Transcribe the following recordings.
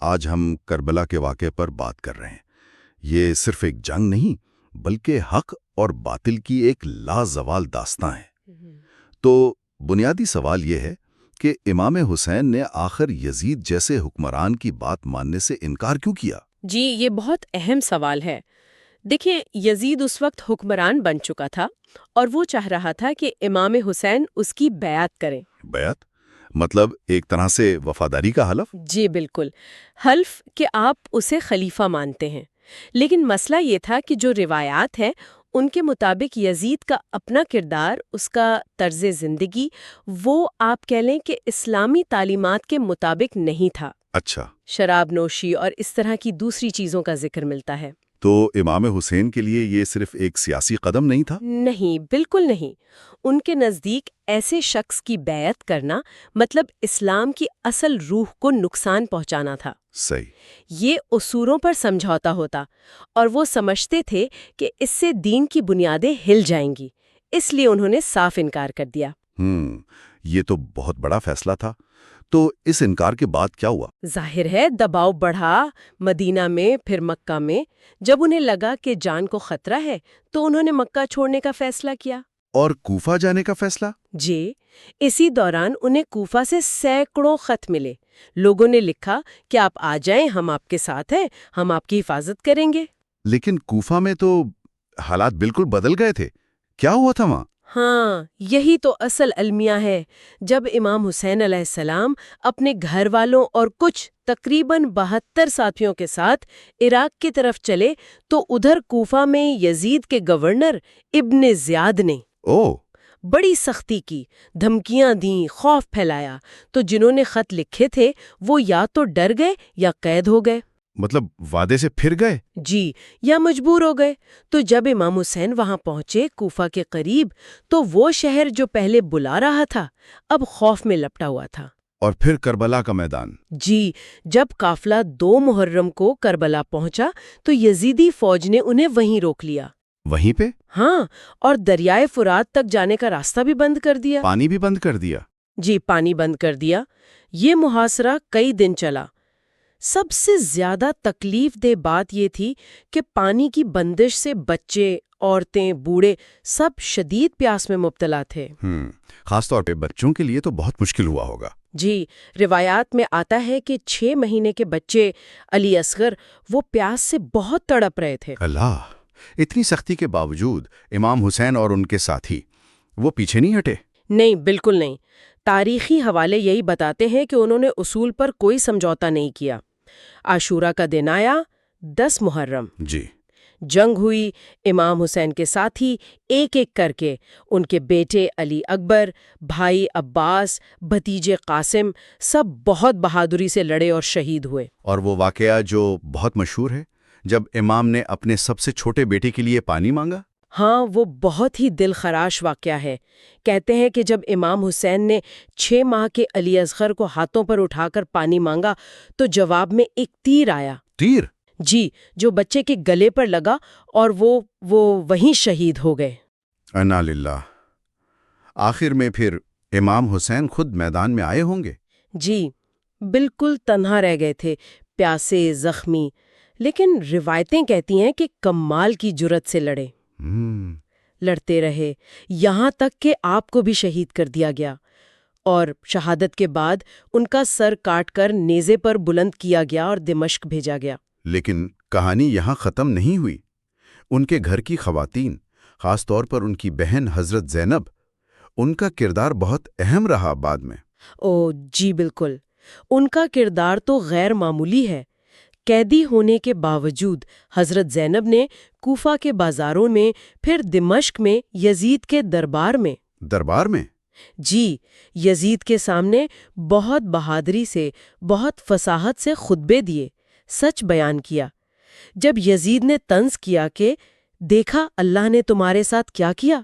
آج ہم کربلا کے واقعے پر بات کر رہے ہیں۔ یہ صرف ایک جنگ نہیں بلکہ حق اور باطل کی ایک لازوال داستان ہے۔ تو بنیادی سوال یہ ہے کہ امام حسین نے آخر یزید جیسے حکمران کی بات ماننے سے انکار کیوں کیا؟ جی یہ بہت اہم سوال ہے۔ دیکھیں، یزید اس وقت حکمران بن چکا تھا اور وہ چاہ رہا تھا کہ امام حسین اس کی بیعت کریں۔ بیعت؟ مطلب ایک طرح سے وفاداری کا حلف؟ جی بالکل، حلف کہ آپ اسے خلیفہ مانتے ہیں۔ لیکن مسئلہ یہ تھا کہ جو روایات ہیں ان کے مطابق یزید کا اپنا کردار، اس کا طرز زندگی، وہ آپ کہہ لیں کہ اسلامی تعلیمات کے مطابق نہیں تھا۔ اچھا، شراب نوشی اور اس طرح کی دوسری چیزوں کا ذکر ملتا ہے۔ تو امام حسین کے لیے یہ صرف ایک سیاسی قدم نہیں تھا؟ نہیں، بالکل نہیں۔ ان کے نزدیک ایسے شخص کی بیعت کرنا مطلب اسلام کی اصل روح کو نقصان پہنچانا تھا۔ صحیح۔ یہ اصولوں پر سمجھوتا ہوتا اور وہ سمجھتے تھے کہ اس سے دین کی بنیادیں ہل جائیں گی، اس لیے انہوں نے صاف انکار کر دیا۔ یہ تو بہت بڑا فیصلہ تھا۔ تو اس انکار کے بعد کیا ہوا؟ ظاہر ہے دباؤ بڑھا، مدینہ میں پھر مکہ میں۔ جب انہیں لگا کہ جان کو خطرہ ہے تو انہوں نے مکہ چھوڑنے کا فیصلہ کیا۔ اور کوفہ جانے کا فیصلہ؟ جی، اسی دوران انہیں کوفہ سے سینکڑوں خط ملے۔ لوگوں نے لکھا کہ آپ آ جائیں، ہم آپ کے ساتھ ہیں، ہم آپ کی حفاظت کریں گے۔ لیکن کوفہ میں تو حالات بالکل بدل گئے تھے۔ کیا ہوا تھا وہاں؟ ہاں، یہی تو اصل المیہ ہے۔ جب امام حسین علیہ السلام اپنے گھر والوں اور کچھ تقریباً 72 ساتھیوں کے ساتھ عراق کی طرف چلے تو ادھر کوفہ میں یزید کے گورنر ابن زیاد نے بڑی سختی کی، دھمکیاں دیں، خوف پھیلایا۔ تو جنہوں نے خط لکھے تھے وہ یا تو ڈر گئے یا قید ہو گئے۔ مطلب وعدے سے پھر گئے؟ جی، یا مجبور ہو گئے۔ تو جب امام حسین وہاں پہنچے کوفہ کے قریب تو وہ شہر جو پہلے بلا رہا تھا اب خوف میں لپٹا ہوا تھا۔ اور پھر کربلا کا میدان؟ جی، جب قافلہ 2 محرم کو کربلا پہنچا تو یزیدی فوج نے انہیں وہیں روک لیا۔ وہیں پہ؟ ہاں، اور دریائے فرات تک جانے کا راستہ بھی بند کر دیا۔ پانی بھی بند کر دیا؟ جی، پانی بند کر دیا۔ یہ محاصرہ کئی دن چلا۔ سب سے زیادہ تکلیف دہ بات یہ تھی کہ پانی کی بندش سے بچے، عورتیں، بوڑھے سب شدید پیاس میں مبتلا تھے۔ خاص طور پہ بچوں کے لیے تو بہت مشکل ہوا ہوگا۔ جی، روایات میں آتا ہے کہ 6 مہینے کے بچے علی اصغر وہ پیاس سے بہت تڑپ رہے تھے۔ اللہ! اتنی سختی کے باوجود امام حسین اور ان کے ساتھی وہ پیچھے نہیں ہٹے؟ نہیں، بالکل نہیں۔ تاریخی حوالے یہی بتاتے ہیں کہ انہوں نے اصول پر کوئی سمجھوتا نہیں کیا۔ عاشورہ کا دن آیا، 10 محرم۔ جی، جنگ ہوئی۔ امام حسین کے ساتھی ایک ایک کر کے ان کے بیٹے علی اکبر، بھائی عباس، بھتیجے قاسم سب بہت بہادری سے لڑے اور شہید ہوئے۔ اور وہ واقعہ جو بہت مشہور ہے جب امام نے اپنے سب سے چھوٹے بیٹے کے لیے پانی مانگا؟ ہاں، وہ بہت ہی دل خراش واقعہ ہے۔ کہتے ہیں کہ جب امام حسین نے 6 ماہ کے علی اصغر کو ہاتھوں پر اٹھا کر پانی مانگا تو جواب میں ایک تیر آیا۔ تیر؟ جی، جو بچے کے گلے پر لگا اور وہ وہیں شہید ہو گئے۔ انا للہ! آخر میں پھر امام حسین خود میدان میں آئے ہوں گے؟ جی، بالکل تنہا رہ گئے تھے، پیاسے، زخمی، لیکن روایتیں کہتی ہیں کہ کمال کی جرت سے لڑے۔ لڑتے رہے یہاں تک کہ آپ کو بھی شہید کر دیا گیا، اور شہادت کے بعد ان کا سر کاٹ کر نیزے پر بلند کیا گیا اور دمشق بھیجا گیا۔ لیکن کہانی یہاں ختم نہیں ہوئی۔ ان کے گھر کی خواتین، خاص طور پر ان کی بہن حضرت زینب، ان کا کردار بہت اہم رہا بعد میں۔ جی بالکل، ان کا کردار تو غیر معمولی ہے۔ قیدی ہونے کے باوجود حضرت زینب نے کوفہ کے بازاروں میں پھر دمشق میں یزید کے دربار میں جی، یزید کے سامنے بہت بہادری سے، بہت فصاحت سے خطبے دیے، سچ بیان کیا۔ جب یزید نے طنز کیا کہ دیکھا اللہ نے تمہارے ساتھ کیا کیا،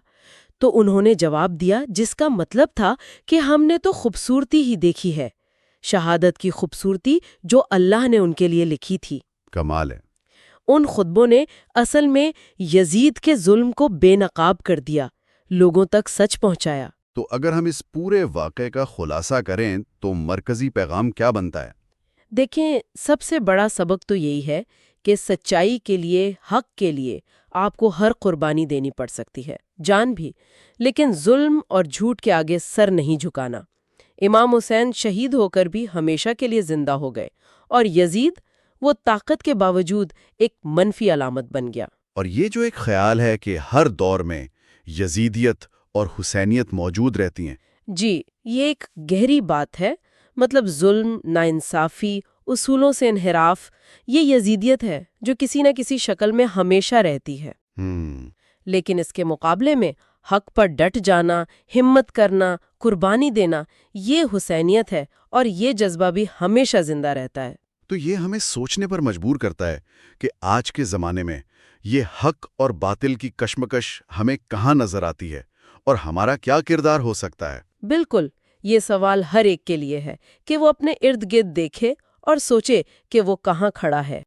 تو انہوں نے جواب دیا جس کا مطلب تھا کہ ہم نے تو خوبصورتی ہی دیکھی ہے، شہادت کی خوبصورتی جو اللہ نے ان کے لیے لکھی تھی۔ کمال ہے۔ ان خطبوں نے اصل میں یزید کے ظلم کو بے نقاب کر دیا، لوگوں تک سچ پہنچایا۔ تو اگر ہم اس پورے واقعے کا خلاصہ کریں تو مرکزی پیغام کیا بنتا ہے؟ دیکھیں، سب سے بڑا سبق تو یہی ہے کہ سچائی کے لیے، حق کے لیے آپ کو ہر قربانی دینی پڑ سکتی ہے، جان بھی، لیکن ظلم اور جھوٹ کے آگے سر نہیں جھکانا۔ امام حسین شہید ہو کر بھی ہمیشہ کے لیے زندہ ہو گئے، اور یزید وہ طاقت کے باوجود ایک منفی علامت بن گیا۔ اور یہ جو ایک خیال ہے کہ ہر دور میں یزیدیت اور حسینیت موجود رہتی ہیں، جی، یہ ایک گہری بات ہے۔ مطلب ظلم، ناانصافی، اصولوں سے انحراف، یہ یزیدیت ہے جو کسی نہ کسی شکل میں ہمیشہ رہتی ہے۔ لیکن اس کے مقابلے میں حق پر ڈٹ جانا، ہمت کرنا، قربانی دینا، یہ حسینیت ہے، اور یہ جذبہ بھی ہمیشہ زندہ رہتا ہے۔ تو یہ ہمیں سوچنے پر مجبور کرتا ہے کہ آج کے زمانے میں یہ حق اور باطل کی کشمکش ہمیں کہاں نظر آتی ہے، اور ہمارا کیا کردار ہو سکتا ہے؟ بالکل، یہ سوال ہر ایک کے لیے ہے کہ وہ اپنے ارد گرد دیکھے اور سوچے کہ وہ کہاں کھڑا ہے۔